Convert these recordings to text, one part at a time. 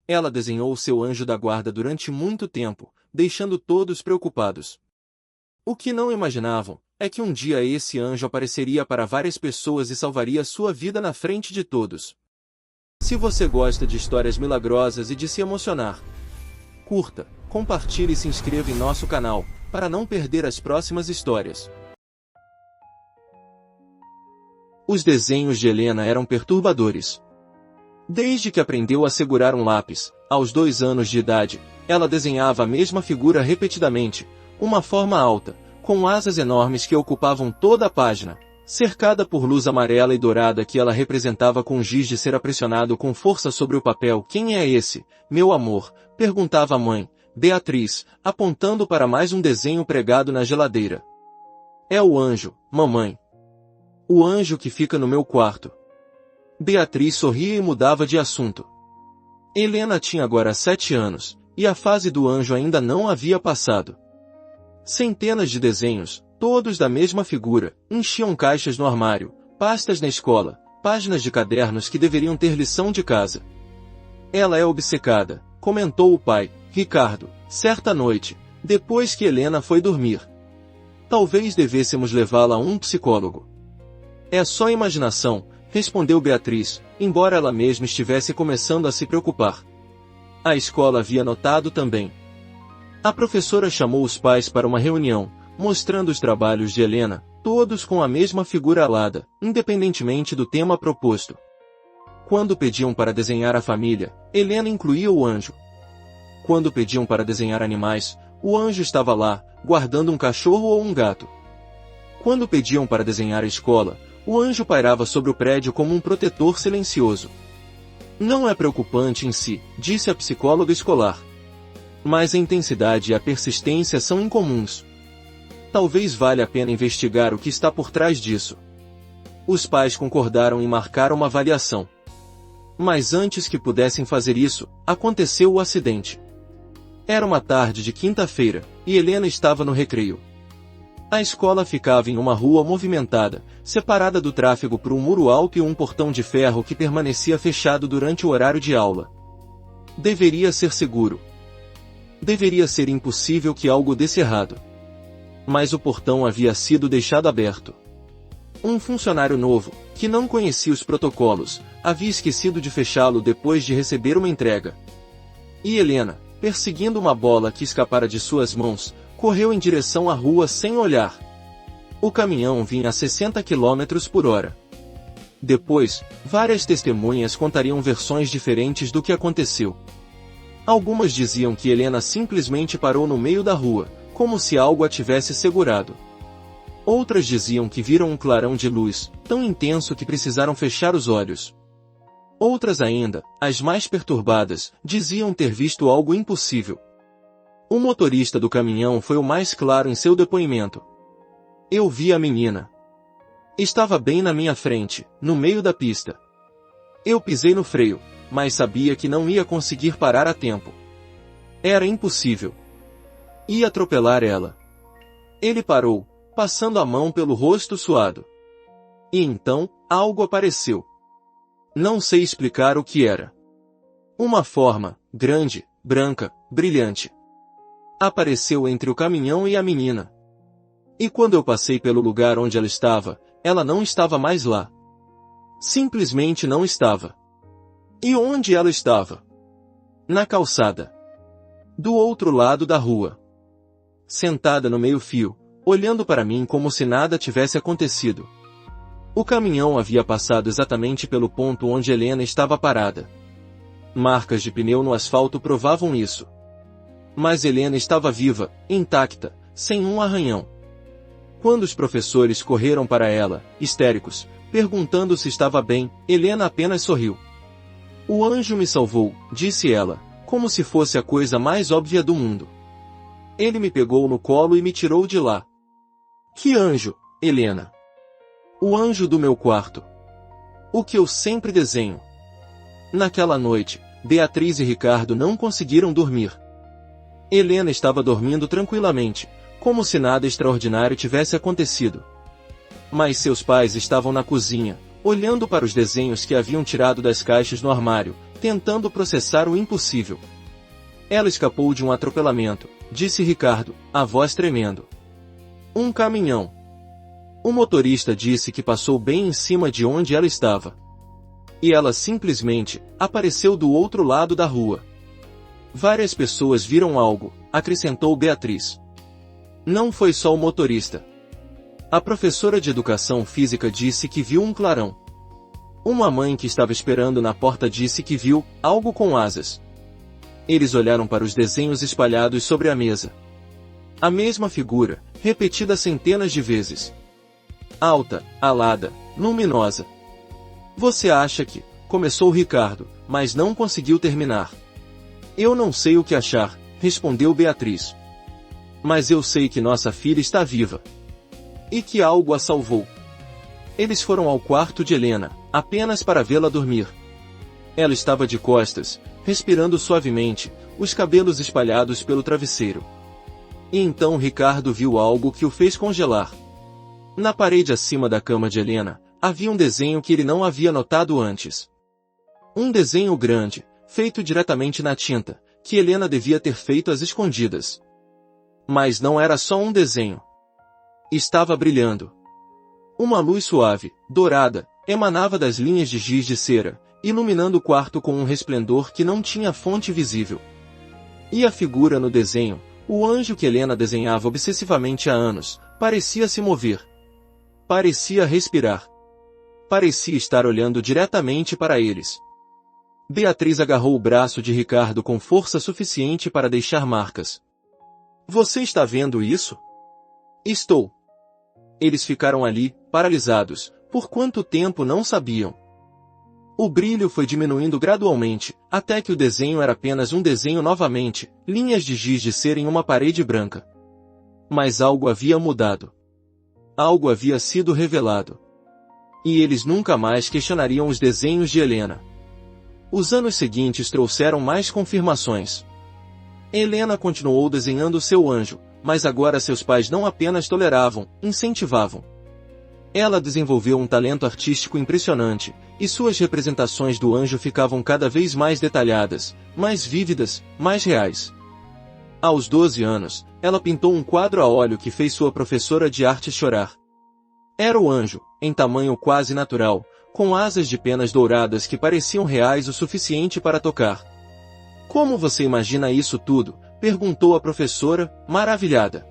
Ela desenhou seu anjo da guarda durante muito tempo, deixando todos preocupados. O que não imaginavam é que um dia esse anjo apareceria para várias pessoas e salvaria sua vida na frente de todos. Se você gosta de histórias milagrosas e de se emocionar, curta, compartilhe e se inscreva em nosso canal, para não perder as próximas histórias. Os desenhos de Helena eram perturbadores. Desde que aprendeu a segurar um lápis, aos 2 anos de idade, ela desenhava a mesma figura repetidamente, uma forma alta, com asas enormes que ocupavam toda a página, cercada por luz amarela e dourada que ela representava com giz de cera pressionado com força sobre o papel. Quem é esse, meu amor? Perguntava a mãe, Beatriz, apontando para mais um desenho pregado na geladeira. É o anjo, mamãe. O anjo que fica no meu quarto. Beatriz sorria e mudava de assunto. Helena tinha agora 7 anos, e a fase do anjo ainda não havia passado. Centenas de desenhos, todos da mesma figura, enchiam caixas no armário, pastas na escola, páginas de cadernos que deveriam ter lição de casa. Ela é obcecada, comentou o pai, Ricardo, certa noite, depois que Helena foi dormir. Talvez devêssemos levá-la a um psicólogo. É só imaginação, respondeu Beatriz, embora ela mesma estivesse começando a se preocupar. A escola havia notado também. A professora chamou os pais para uma reunião, mostrando os trabalhos de Helena, todos com a mesma figura alada, independentemente do tema proposto. Quando pediam para desenhar a família, Helena incluía o anjo. Quando pediam para desenhar animais, o anjo estava lá, guardando um cachorro ou um gato. Quando pediam para desenhar a escola, o anjo pairava sobre o prédio como um protetor silencioso. Não é preocupante em si, disse a psicóloga escolar. Mas a intensidade e a persistência são incomuns. Talvez valha a pena investigar o que está por trás disso. Os pais concordaram em marcar uma avaliação. Mas antes que pudessem fazer isso, aconteceu o acidente. Era uma tarde de quinta-feira, e Helena estava no recreio. A escola ficava em uma rua movimentada, separada do tráfego por um muro alto e um portão de ferro que permanecia fechado durante o horário de aula. Deveria ser seguro. Deveria ser impossível que algo desse errado. Mas o portão havia sido deixado aberto. Um funcionário novo, que não conhecia os protocolos, havia esquecido de fechá-lo depois de receber uma entrega. E Helena, perseguindo uma bola que escapara de suas mãos, correu em direção à rua sem olhar. O caminhão vinha a 60 km por hora. Depois, várias testemunhas contariam versões diferentes do que aconteceu. Algumas diziam que Helena simplesmente parou no meio da rua, como se algo a tivesse segurado. Outras diziam que viram um clarão de luz, tão intenso que precisaram fechar os olhos. Outras ainda, as mais perturbadas, diziam ter visto algo impossível. O motorista do caminhão foi o mais claro em seu depoimento. Eu vi a menina. Estava bem na minha frente, no meio da pista. Eu pisei no freio, mas sabia que não ia conseguir parar a tempo. Era impossível. Ia atropelar ela. Ele parou, passando a mão pelo rosto suado. E então, algo apareceu. Não sei explicar o que era. Uma forma, grande, branca, brilhante. Apareceu entre o caminhão e a menina. E quando eu passei pelo lugar onde ela não estava mais lá. Simplesmente não estava. E onde ela estava? Na calçada. Do outro lado da rua. Sentada no meio-fio, olhando para mim como se nada tivesse acontecido. O caminhão havia passado exatamente pelo ponto onde Helena estava parada. Marcas de pneu no asfalto provavam isso. Mas Helena estava viva, intacta, sem um arranhão. Quando os professores correram para ela, histéricos, perguntando se estava bem, Helena apenas sorriu. O anjo me salvou, disse ela, como se fosse a coisa mais óbvia do mundo. Ele me pegou no colo e me tirou de lá. Que anjo, Helena? O anjo do meu quarto. O que eu sempre desenho. Naquela noite, Beatriz e Ricardo não conseguiram dormir. Helena estava dormindo tranquilamente, como se nada extraordinário tivesse acontecido. Mas seus pais estavam na cozinha, olhando para os desenhos que haviam tirado das caixas no armário, tentando processar o impossível. Ela escapou de um atropelamento, disse Ricardo, a voz tremendo. Um caminhão. O motorista disse que passou bem em cima de onde ela estava. E ela simplesmente apareceu do outro lado da rua. Várias pessoas viram algo, acrescentou Beatriz. Não foi só o motorista. A professora de educação física disse que viu um clarão. Uma mãe que estava esperando na porta disse que viu algo com asas. Eles olharam para os desenhos espalhados sobre a mesa. A mesma figura, repetida centenas de vezes. Alta, alada, luminosa. Você acha que, começou Ricardo, mas não conseguiu terminar. Eu não sei o que achar, respondeu Beatriz. Mas eu sei que nossa filha está viva. E que algo a salvou. Eles foram ao quarto de Helena, apenas para vê-la dormir. Ela estava de costas, respirando suavemente, os cabelos espalhados pelo travesseiro. E então Ricardo viu algo que o fez congelar. Na parede acima da cama de Helena, havia um desenho que ele não havia notado antes. Um desenho grande, feito diretamente na tinta, que Helena devia ter feito às escondidas. Mas não era só um desenho. Estava brilhando. Uma luz suave, dourada, emanava das linhas de giz de cera, iluminando o quarto com um resplendor que não tinha fonte visível. E a figura no desenho, o anjo que Helena desenhava obsessivamente há anos, parecia se mover. Parecia respirar. Parecia estar olhando diretamente para eles. Beatriz agarrou o braço de Ricardo com força suficiente para deixar marcas. Você está vendo isso? Estou. Eles ficaram ali, paralisados, por quanto tempo não sabiam. O brilho foi diminuindo gradualmente, até que o desenho era apenas um desenho novamente, linhas de giz de cera em uma parede branca. Mas algo havia mudado. Algo havia sido revelado. E eles nunca mais questionariam os desenhos de Helena. Os anos seguintes trouxeram mais confirmações. Helena continuou desenhando seu anjo, mas agora seus pais não apenas toleravam, incentivavam. Ela desenvolveu um talento artístico impressionante, e suas representações do anjo ficavam cada vez mais detalhadas, mais vívidas, mais reais. Aos 12 anos, ela pintou um quadro a óleo que fez sua professora de arte chorar. Era o anjo, em tamanho quase natural, com asas de penas douradas que pareciam reais o suficiente para tocar. Como você imagina isso tudo? Perguntou a professora, maravilhada.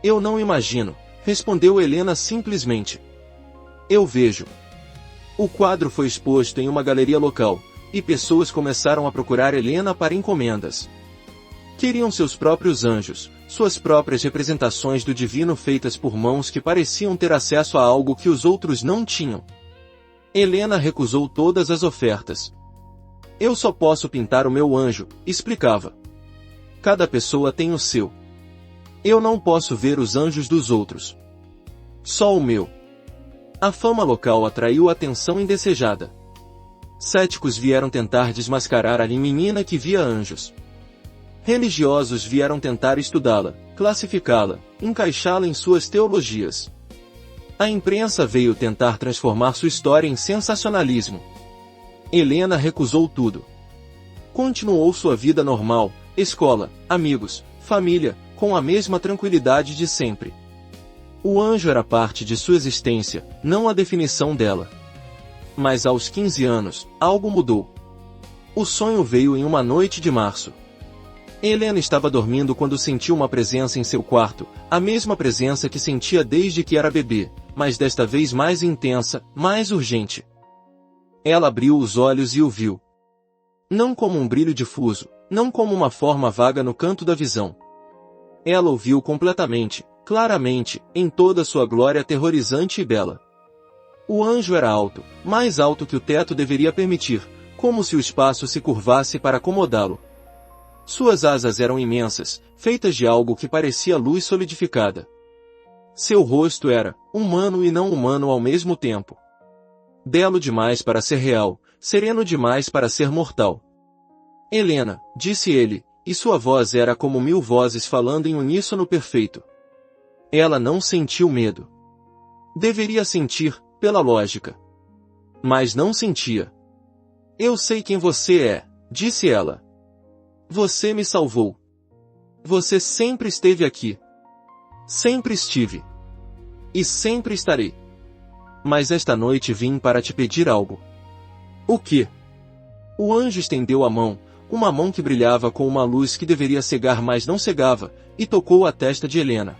Eu não imagino, respondeu Helena simplesmente. Eu vejo. O quadro foi exposto em uma galeria local, e pessoas começaram a procurar Helena para encomendas. Queriam seus próprios anjos, suas próprias representações do divino feitas por mãos que pareciam ter acesso a algo que os outros não tinham. Helena recusou todas as ofertas. Eu só posso pintar o meu anjo, explicava. Cada pessoa tem o seu. Eu não posso ver os anjos dos outros. Só o meu. A fama local atraiu a atenção indesejada. Céticos vieram tentar desmascarar a menina que via anjos. Religiosos vieram tentar estudá-la, classificá-la, encaixá-la em suas teologias. A imprensa veio tentar transformar sua história em sensacionalismo. Helena recusou tudo. Continuou sua vida normal, escola, amigos, família, com a mesma tranquilidade de sempre. O anjo era parte de sua existência, não a definição dela. Mas aos 15 anos, algo mudou. O sonho veio em uma noite de março. Helena estava dormindo quando sentiu uma presença em seu quarto, a mesma presença que sentia desde que era bebê, mas desta vez mais intensa, mais urgente. Ela abriu os olhos e o viu. Não como um brilho difuso, não como uma forma vaga no canto da visão. Ela o viu completamente, claramente, em toda sua glória aterrorizante e bela. O anjo era alto, mais alto que o teto deveria permitir, como se o espaço se curvasse para acomodá-lo. Suas asas eram imensas, feitas de algo que parecia luz solidificada. Seu rosto era humano e não humano ao mesmo tempo. Belo demais para ser real, sereno demais para ser mortal. Helena, disse ele, e sua voz era como 1000 vozes falando em uníssono perfeito. Ela não sentiu medo. Deveria sentir, pela lógica. Mas não sentia. Eu sei quem você é, disse ela. Você me salvou. Você sempre esteve aqui. Sempre estive. E sempre estarei. Mas esta noite vim para te pedir algo. O quê? O anjo estendeu a mão, uma mão que brilhava com uma luz que deveria cegar mas não cegava, e tocou a testa de Helena.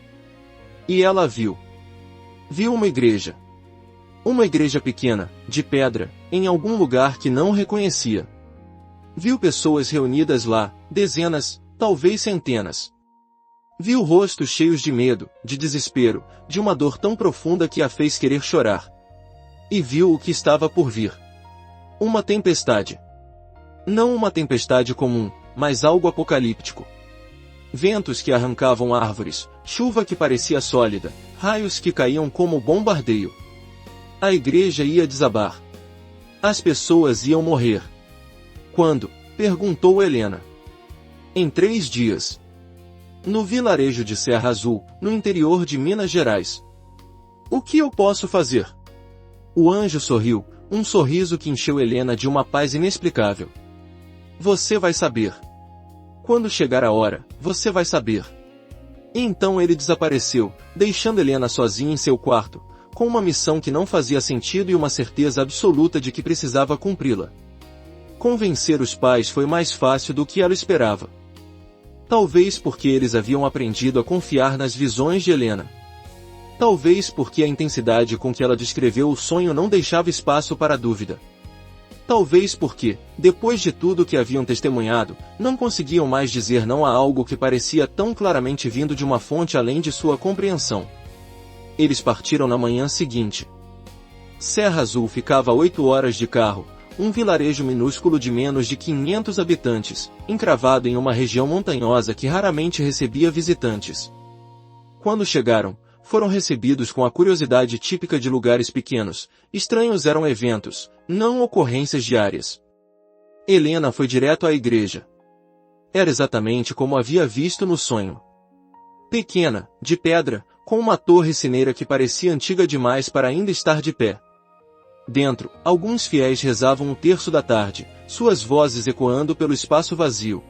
E ela viu. Viu uma igreja. Uma igreja pequena, de pedra, em algum lugar que não reconhecia. Viu pessoas reunidas lá, dezenas, talvez centenas. Viu rostos cheios de medo, de desespero, de uma dor tão profunda que a fez querer chorar. E viu o que estava por vir. Uma tempestade. Não uma tempestade comum, mas algo apocalíptico. Ventos que arrancavam árvores, chuva que parecia sólida, raios que caíam como bombardeio. A igreja ia desabar. As pessoas iam morrer. Quando? Perguntou Helena. Em 3 dias. No vilarejo de Serra Azul, no interior de Minas Gerais. O que eu posso fazer? O anjo sorriu, um sorriso que encheu Helena de uma paz inexplicável. Você vai saber. Quando chegar a hora, você vai saber. E então ele desapareceu, deixando Helena sozinha em seu quarto, com uma missão que não fazia sentido e uma certeza absoluta de que precisava cumpri-la. Convencer os pais foi mais fácil do que ela esperava. Talvez porque eles haviam aprendido a confiar nas visões de Helena. Talvez porque a intensidade com que ela descreveu o sonho não deixava espaço para dúvida. Talvez porque, depois de tudo que haviam testemunhado, não conseguiam mais dizer não a algo que parecia tão claramente vindo de uma fonte além de sua compreensão. Eles partiram na manhã seguinte. Serra Azul ficava a 8 horas de carro, um vilarejo minúsculo de menos de 500 habitantes, encravado em uma região montanhosa que raramente recebia visitantes. Quando chegaram, foram recebidos com a curiosidade típica de lugares pequenos. Estranhos eram eventos, não ocorrências diárias. Helena foi direto à igreja. Era exatamente como havia visto no sonho. Pequena, de pedra, com uma torre sineira que parecia antiga demais para ainda estar de pé. Dentro, alguns fiéis rezavam o terço da tarde, suas vozes ecoando pelo espaço vazio.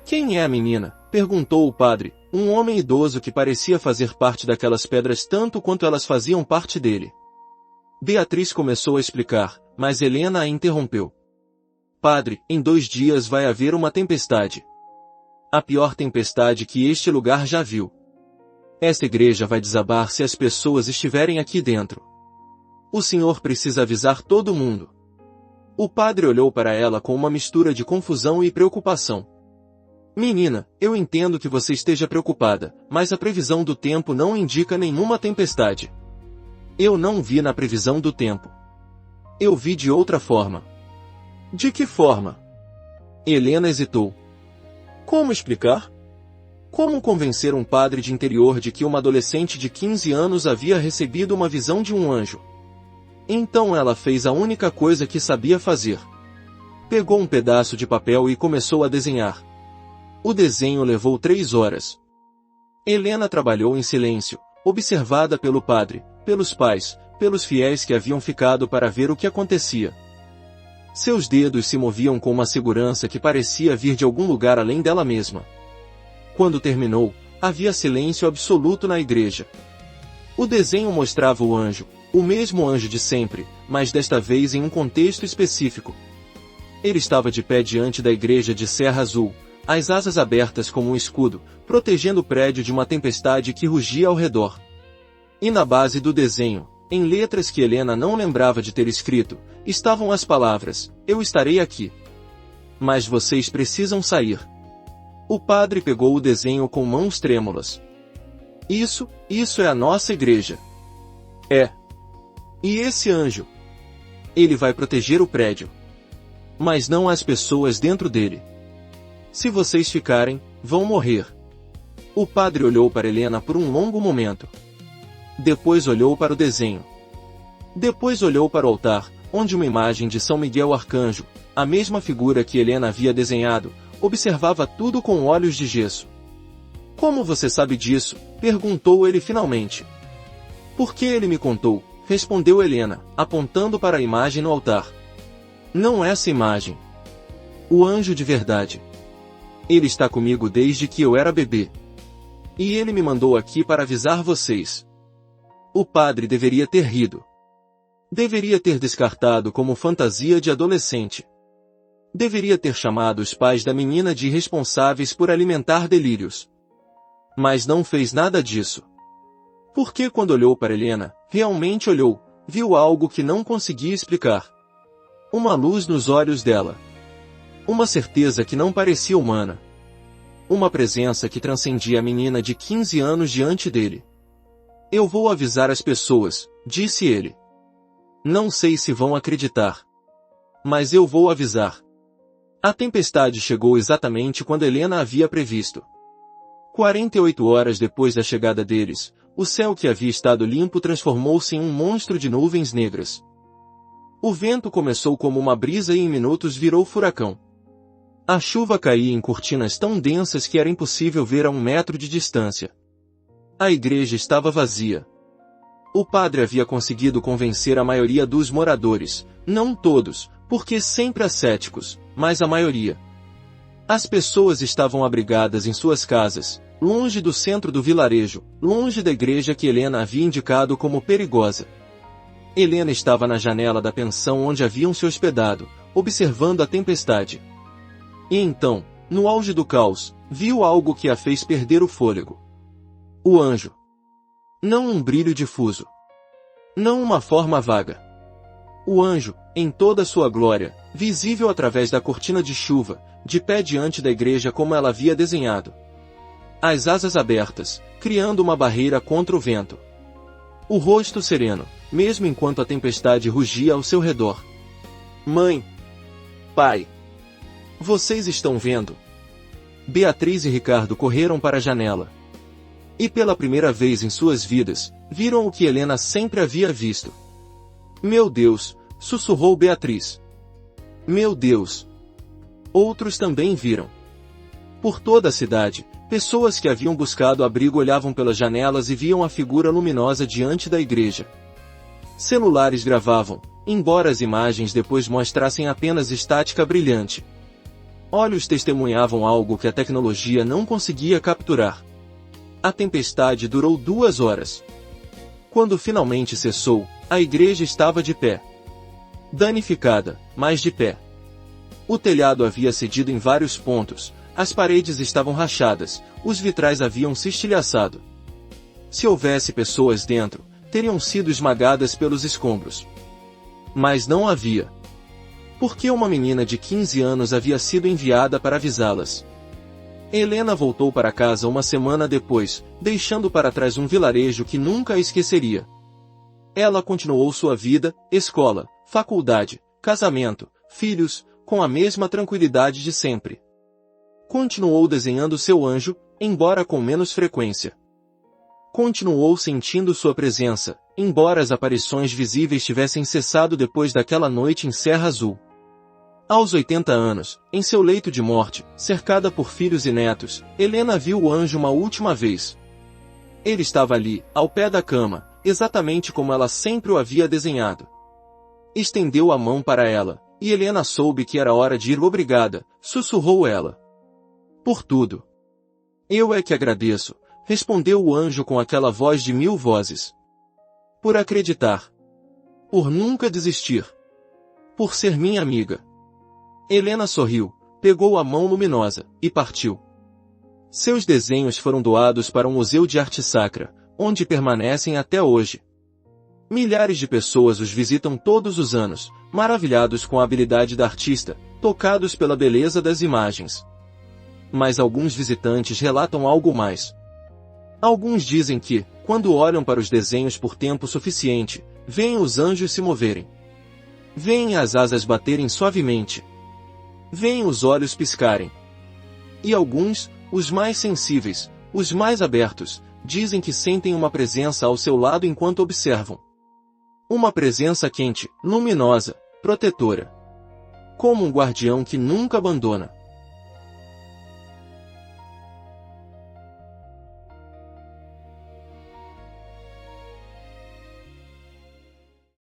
Quem é a menina? Perguntou o padre, um homem idoso que parecia fazer parte daquelas pedras tanto quanto elas faziam parte dele. Beatriz começou a explicar, mas Helena a interrompeu. Padre, em 2 dias vai haver uma tempestade. A pior tempestade que este lugar já viu. Esta igreja vai desabar se as pessoas estiverem aqui dentro. O senhor precisa avisar todo mundo. O padre olhou para ela com uma mistura de confusão e preocupação. Menina, eu entendo que você esteja preocupada, mas a previsão do tempo não indica nenhuma tempestade. Eu não vi na previsão do tempo. Eu vi de outra forma. De que forma? Helena hesitou. Como explicar? Como convencer um padre de interior de que uma adolescente de 15 anos havia recebido uma visão de um anjo? Então ela fez a única coisa que sabia fazer. Pegou um pedaço de papel e começou a desenhar. O desenho levou 3 horas. Helena trabalhou em silêncio, observada pelo padre, pelos pais, pelos fiéis que haviam ficado para ver o que acontecia. Seus dedos se moviam com uma segurança que parecia vir de algum lugar além dela mesma. Quando terminou, havia silêncio absoluto na igreja. O desenho mostrava o anjo, o mesmo anjo de sempre, mas desta vez em um contexto específico. Ele estava de pé diante da igreja de Serra Azul, as asas abertas como um escudo, protegendo o prédio de uma tempestade que rugia ao redor. E na base do desenho, em letras que Helena não lembrava de ter escrito, estavam as palavras: eu estarei aqui. Mas vocês precisam sair. O padre pegou o desenho com mãos trêmulas. Isso é a nossa igreja. É. E esse anjo? Ele vai proteger o prédio. Mas não as pessoas dentro dele. Se vocês ficarem, vão morrer. O padre olhou para Helena por um longo momento. Depois olhou para o desenho. Depois olhou para o altar, onde uma imagem de São Miguel Arcanjo, a mesma figura que Helena havia desenhado, observava tudo com olhos de gesso. Como você sabe disso? Perguntou ele finalmente. Porque ele me contou, respondeu Helena, apontando para a imagem no altar. Não essa imagem. O anjo de verdade. Ele está comigo desde que eu era bebê. E ele me mandou aqui para avisar vocês. O padre deveria ter rido. Deveria ter descartado como fantasia de adolescente. Deveria ter chamado os pais da menina de irresponsáveis por alimentar delírios. Mas não fez nada disso. Porque quando olhou para Helena, realmente olhou, viu algo que não conseguia explicar. Uma luz nos olhos dela. Uma certeza que não parecia humana. Uma presença que transcendia a menina de 15 anos diante dele. Eu vou avisar as pessoas, disse ele. Não sei se vão acreditar. Mas eu vou avisar. A tempestade chegou exatamente quando Helena havia previsto. 48 horas depois da chegada deles, o céu que havia estado limpo transformou-se em um monstro de nuvens negras. O vento começou como uma brisa e em minutos virou furacão. A chuva caía em cortinas tão densas que era impossível ver a 1 metro de distância. A igreja estava vazia. O padre havia conseguido convencer a maioria dos moradores, não todos, porque sempre há céticos, mas a maioria. As pessoas estavam abrigadas em suas casas, longe do centro do vilarejo, longe da igreja que Helena havia indicado como perigosa. Helena estava na janela da pensão onde haviam se hospedado, observando a tempestade. E então, no auge do caos, viu algo que a fez perder o fôlego. O anjo. Não um brilho difuso. Não uma forma vaga. O anjo, em toda sua glória, visível através da cortina de chuva, de pé diante da igreja como ela havia desenhado. As asas abertas, criando uma barreira contra o vento. O rosto sereno, mesmo enquanto a tempestade rugia ao seu redor. Mãe! Pai! Vocês estão vendo? Beatriz e Ricardo correram para a janela. E pela primeira vez em suas vidas, viram o que Helena sempre havia visto. Meu Deus! Sussurrou Beatriz. Meu Deus! Outros também viram. Por toda a cidade, pessoas que haviam buscado abrigo olhavam pelas janelas e viam a figura luminosa diante da igreja. Celulares gravavam, embora as imagens depois mostrassem apenas estática brilhante. Olhos testemunhavam algo que a tecnologia não conseguia capturar. A tempestade durou 2 horas. Quando finalmente cessou, a igreja estava de pé. Danificada, mas de pé. O telhado havia cedido em vários pontos, as paredes estavam rachadas, os vitrais haviam se estilhaçado. Se houvesse pessoas dentro, teriam sido esmagadas pelos escombros. Mas não havia. Porque uma menina de 15 anos havia sido enviada para avisá-las. Helena voltou para casa 1 semana depois, deixando para trás um vilarejo que nunca a esqueceria. Ela continuou sua vida, escola, faculdade, casamento, filhos, com a mesma tranquilidade de sempre. Continuou desenhando seu anjo, embora com menos frequência. Continuou sentindo sua presença, embora as aparições visíveis tivessem cessado depois daquela noite em Serra Azul. Aos 80 anos, em seu leito de morte, cercada por filhos e netos, Helena viu o anjo uma última vez. Ele estava ali, ao pé da cama, exatamente como ela sempre o havia desenhado. Estendeu a mão para ela, e Helena soube que era hora de ir. Obrigada, sussurrou ela. Por tudo. Eu é que agradeço, respondeu o anjo com aquela voz de 1000 vozes. Por acreditar. Por nunca desistir. Por ser minha amiga. Helena sorriu, pegou a mão luminosa, e partiu. Seus desenhos foram doados para um museu de arte sacra, onde permanecem até hoje. Milhares de pessoas os visitam todos os anos, maravilhados com a habilidade da artista, tocados pela beleza das imagens. Mas alguns visitantes relatam algo mais. Alguns dizem que, quando olham para os desenhos por tempo suficiente, veem os anjos se moverem. Veem as asas baterem suavemente. Veem os olhos piscarem. E alguns, os mais sensíveis, os mais abertos, dizem que sentem uma presença ao seu lado enquanto observam. Uma presença quente, luminosa, protetora. Como um guardião que nunca abandona.